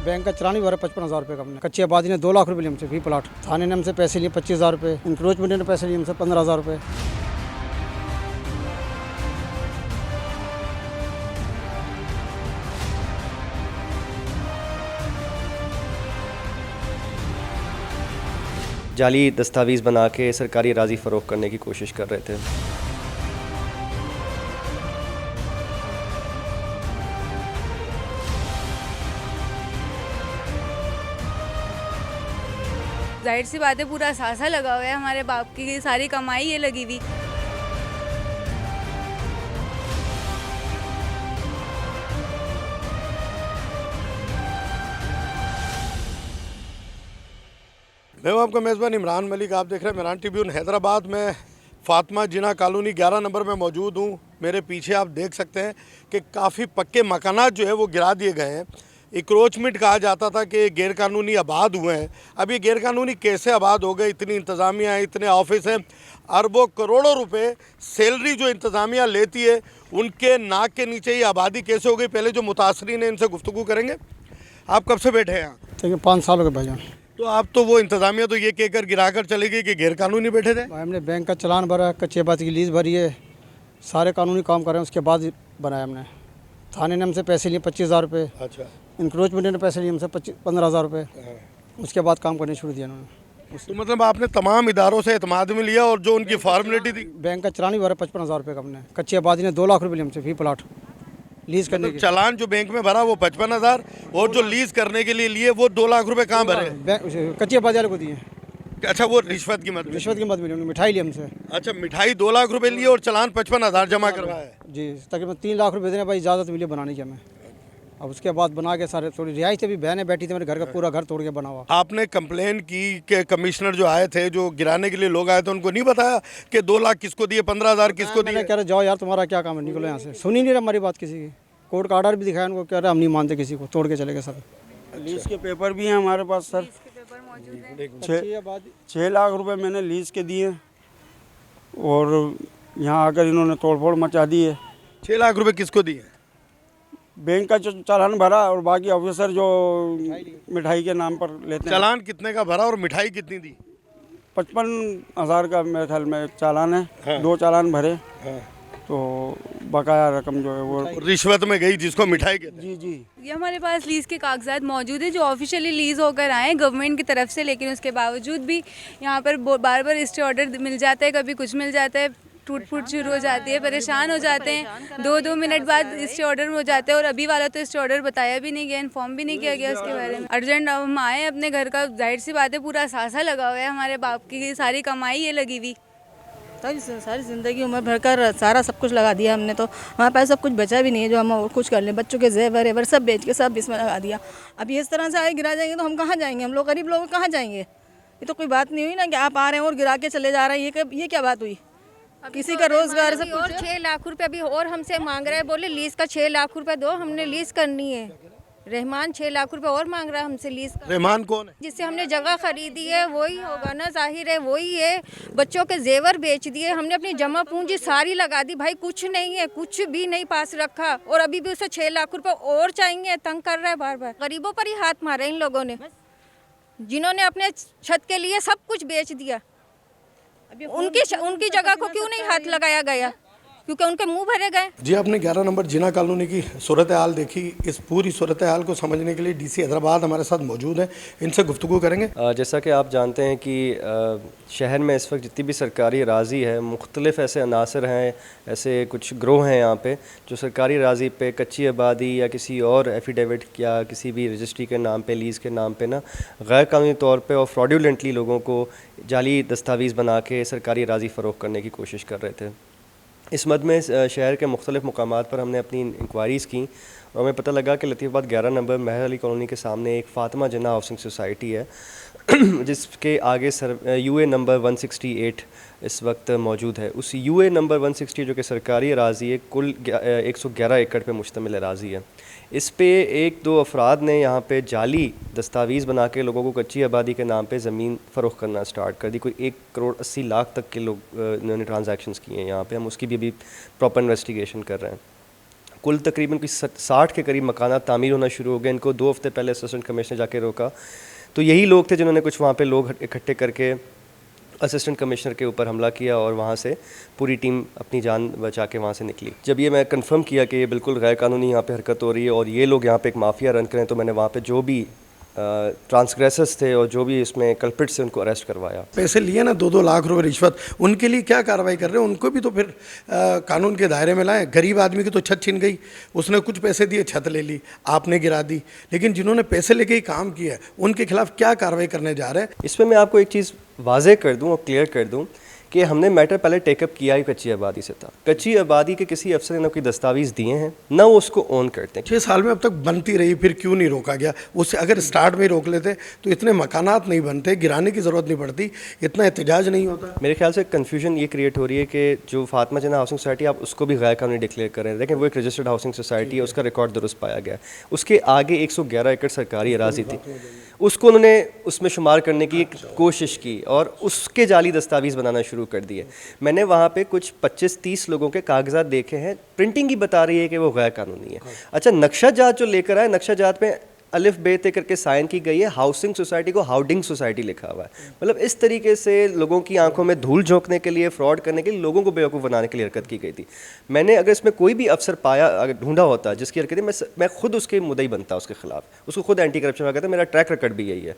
Bank का चलान भी भरा 55,000 रुपये का हमने। कच्ची आबादी ने 2 लाख रुपये लिए हमसे फी प्लाट। थाने ने हमसे पैसे लिए 25,000 रुपये। इंक्रोचमेंट ने पैसे लिए हमसे 15,000 रुपये। जाली दस्तावेज़ बना के सरकारी अराज़ी फ़रोख्त करने की कोशिश कर रहे थे। जाहिर सी बात है, पूरा सासा लगा हुआ है। हमारे बाप की सारी कमाई ये लगी हुई। मैं हूं आपका मेज़बान इमरान मलिक। आप देख रहे हैं इमरान ट्रिब्यून हैदराबाद में फातिमा जिना कॉलोनी 11 नंबर में मौजूद हूं। मेरे पीछे आप देख सकते हैं कि काफ़ी पक्के मकानात जो है वो गिरा दिए गए हैं। इंक्रोचमेंट कहा जाता था कि गैरकानूनी आबाद हुए हैं। अब ये गैरकानूनी कैसे आबाद हो गए? इतनी इंतज़ामिया है, इतने ऑफिस हैं, अरबों करोड़ों रुपए सैलरी जो इंतज़ामिया लेती है, उनके नाक के नीचे ये आबादी कैसे हो गई? पहले जो मुतासरीन है इनसे गुफ्तगू करेंगे। आप कब से बैठे हैं यहाँ? देखिए 5 साल हो गए भाईजान। तो आप तो वो इंतज़ामिया तो ये कहकर गिरा कर चले गई कि गैरकानूनी बैठे थे। भाई हमने बैंक का चलान भरा, कच्ची आबादी की लीज़ भरी है, सारे कानूनी काम कर रहे हैं, उसके बाद बनाया हमने। थाने ने हमसे पैसे लिए 25,000 रुपये। अच्छा। इंक्रोचमेंट ने पैसे लिए हमसे 15,000 रुपये। उसके बाद काम करने शुरू दिया उन्होंने। तो मतलब आपने तमाम इदारों से एतमाद में लिया और जो उनकी फॉर्मेलिटी थी? बैंक का चलान भी भरा 55,000 रुपये का हमने। कच्ची आबादी ने 2 लाख रुपये लिए हमसे फी प्लाट लीज़ करने मतलब चालान जो बैंक में भरा वो 55,000 और जो लीज करने के लिए लिए वो 2 लाख रुपए कहाँ भरे? कच्ची आबादी वाले को दिए। अच्छा, वो रिश्वत की मत रिश्वत की मत मिली, उन्होंने मिठाई ली हमसे। अच्छा, मिठाई 2 लाख रुपए लिए और चालान 55,000 जमा करवाया है जी। तकरीबन 3 लाख रुपये देने भाई इजाज़त मिली बनाने की हमें। अब उसके बाद बना के सारे थोड़ी रिहाइश से भी बहनें बैठी थी, मेरे घर का पूरा घर तोड़ के बना हुआ। आपने कंप्लेन की कि कमिश्नर जो आए थे, जो गिराने के लिए लोग आए थे, उनको नहीं बताया कि 2 लाख किसको दिए, 15,000 किसको दिए? कह रहे जाओ यार, तुम्हारा क्या काम है, निकलो यहाँ से। सुनी नहीं रहा हमारी बात किसी की। कोर्ट का ऑर्डर भी दिखाया उनको, कह रहे हम नहीं मानते किसी को, तोड़ के चले गए सर। लीज के पेपर भी हैं हमारे पास सर। 6 लाख रुपए मैंने लीज के दिए और यहाँ आकर इन्होंने तोड़फोड़ मचा दी है। 6 लाख रुपए किसको दिए? बैंक का चालान भरा और बाकी ऑफिसर जो मिठाई के नाम पर लेते हैं। चालान कितने का भरा और मिठाई कितनी दी? 55,000 का मेरे ख्याल में चालान है। हाँ। 2 चालान भरे। हाँ। तो बकाया रकम जो है वो रिश्वत में गई, जिसको मिठाई कहते हैं। जी जी। ये हमारे पास लीज़ के कागजात मौजूद है जो ऑफिशियली लीज़ होकर आए हैं गवर्नमेंट की तरफ से, लेकिन उसके बावजूद भी यहाँ पर बार बार स्टे ऑर्डर मिल जाता है, कभी कुछ मिल जाता है, टूट फूट शुरू हो जाती है, परेशान हो जाते हैं। 2-2 मिनट बाद स्टे ऑर्डर हो जाते हैं और अभी वाला तो स्टे ऑर्डर बताया भी नहीं गया, इन्फॉर्म भी नहीं किया गया उसके बारे में। अर्जेंट अब हम आए अपने घर का, जाहिर सी बात है, पूरा सासा लगा हुआ है। हमारे बाप की सारी कमाई ये लगी हुई। सारी ज़िंदगी उम्र भर कर सारा सब कुछ लगा दिया हमने, तो हमारे पास सब कुछ बचा भी नहीं है जो हम और कुछ कर लें। बच्चों के जेवर वेवर सब बेच के सब इसमें लगा दिया। अब ये इस तरह से आए गिरा जाएंगे तो हम कहाँ जाएंगे? हम लोग गरीब लोग कहाँ जाएंगे? ये तो कोई बात नहीं हुई ना कि आप आ रहे हैं और गिरा के चले जा रहे हैं। ये क्या बात हुई? किसी का रोजगार सब और 6 लाख रुपए अभी और हमसे मांग रहा है। बोले लीज का 6 लाख रुपए दो, हमने लीज करनी है। रहमान 6 लाख रुपए और मांग रहा है हमसे लीज। रहमान कौन है? जिससे हमने जगह खरीदी है वही होगा ना, जाहिर है वही है। बच्चों के जेवर बेच दिए हमने, अपनी जमा पूंजी सारी लगा दी। भाई कुछ नहीं है, कुछ भी नहीं पास रखा और अभी भी उसे 6 लाख रुपए और चाहिए। तंग कर रहा है बार बार। गरीबों पर ही हाथ मारे इन लोगों ने, जिन्होंने अपने छत के लिए सब कुछ बेच दिया। उनकी जगह को क्यों नहीं हाथ लगाया गया? क्योंकि उनके मुंह भरे गए। जी, आपने 11 नंबर जिना कॉलोनी की सूरत हाल देखी। इस पूरी सूरत हाल को समझने के लिए डीसी हैदराबाद हमारे साथ मौजूद हैं, इनसे गुफ्तगू करेंगे। जैसा कि आप जानते हैं कि शहर में इस वक्त जितनी भी सरकारी अराज़ी है, मुख्तलिफ ऐसे अनासर हैं, ऐसे कुछ ग्रोह हैं यहाँ पे जो सरकारी अराज़ी पे कच्ची आबादी या किसी और एफिडेविट या किसी भी रजिस्ट्री के नाम पे, लीज़ के नाम पे ना गैर कानूनी तौर पे और फ्रॉडुलेंटली लोगों को जाली दस्तावेज़ बना के सरकारी अराज़ी फ़रोख्त करने की कोशिश कर रहे थे। इस मद में शहर के मुख्तलिफ़ मकामात पर हमने अपनी इंक्वायरीज़ की और हमें पता लगा कि लतीफ़ाबाद 11 नंबर महर अली कॉलोनी के सामने एक फातिमा जिन्ना हाउसिंग सोसाइटी है जिसके आगे यूए नंबर 168 इस वक्त मौजूद है। उस यूए नंबर 160 जो कि सरकारी अराज़ी है, कुल 111 एकड़ पे मुश्तमिल अराज़ी है। इस पे 1-2 अफराद ने यहाँ पे जाली दस्तावेज़ बना के लोगों को कच्ची आबादी के नाम पे ज़मीन फ़रोख्त करना स्टार्ट कर दी। कोई 1 करोड़ 80 लाख तक के लोग इन्होंने ट्रांजैक्शंस किए हैं यहाँ पे। हम उसकी भी अभी प्रॉपर इन्वेस्टिगेशन कर रहे हैं। कुल तकरीबन कोई 60 के करीब मकानात तामीर होना शुरू हो गए। इनको 2 हफ्ते पहले असिस्टेंट कमिश्नर जाके रोका, तो यही लोग थे जिन्होंने कुछ वहाँ पे लोग इकट्ठे करके असिस्टेंट कमिश्नर के ऊपर हमला किया और वहाँ से पूरी टीम अपनी जान बचा के वहाँ से निकली। जब ये मैं कंफर्म किया कि ये बिल्कुल गैर कानूनी यहाँ पे हरकत हो रही है और ये लोग यहाँ पे एक माफिया रन करें, तो मैंने वहाँ पे जो भी ट्रांसग्रेसर्स थे और जो भी इसमें कल्प्रिट्स थे उनको अरेस्ट करवाया। पैसे लिए ना 2-2 लाख रुपए रिश्वत, उनके लिए क्या कार्रवाई कर रहे हैं? उनको भी तो फिर कानून के दायरे में लाएं। गरीब आदमी की तो छत छीन गई, उसने कुछ पैसे दिए, छत ले ली, आपने गिरा दी। लेकिन जिन्होंने पैसे लेके ही काम किया उनके खिलाफ क्या कार्रवाई करने जा रहे हैं? इसमें मैं आपको एक चीज़ वाज़ेह कर दूं और क्लियर कर दूं कि हमने मैटर पहले टेकअप किया ही कच्ची आबादी से था। कच्ची आबादी के किसी अफसर ने ना कोई दस्तावेज़ दिए हैं, ना वो उसको ओन करते हैं। 6 साल में अब तक बनती रही, फिर क्यों नहीं रोका गया? उससे अगर स्टार्ट में ही रोक लेते तो इतने मकानात नहीं बनते, गिराने की ज़रूरत नहीं पड़ती, इतना एहतजाज नहीं होता। मेरे ख्याल से कन्फ्यूजन ये क्रिएट हो रही है कि जो फातिमा जिन्ना हाउसिंग सोसाइटी आप उसको भी गैर कानूनी डिक्लेयर कर रहे हैं, लेकिन वो एक रजिस्टर्ड हाउसिंग सोसाइटी है, उसका रिकॉर्ड दुरुस्त पाया गया। उसके आगे 111 एकड़ सरकारी अराजी थी, उसको उन्होंने उसमें शुमार करने की कोशिश की और उसके जाली दस्तावेज़ बनाना शुरू कर दिए। मैंने वहाँ पे कुछ 25-30 लोगों के कागजात देखे हैं, प्रिंटिंग ही बता रही है कि वो गैर कानूनी है। अच्छा, नक्शा जात जो लेकर आए, नक्शा जात में अलिफ बे ते करके साइन की गई है, हाउसिंग सोसाइटी को हाउडिंग सोसाइटी लिखा हुआ है। मतलब इस तरीके से लोगों की आंखों में धूल झोंकने के लिए, फ्रॉड करने के लिए, लोगों को बेवकूफ़ बनाने के लिए हरकत की गई थी। मैंने अगर इसमें कोई भी अफसर पाया, अगर ढूंढा होता जिसकी हरकत मैं खुद उसके मुद्दई बनता उसके खिलाफ, उसको खुद एंटी करप्शन वगैरह, मेरा ट्रैक रिकॉर्ड भी यही है।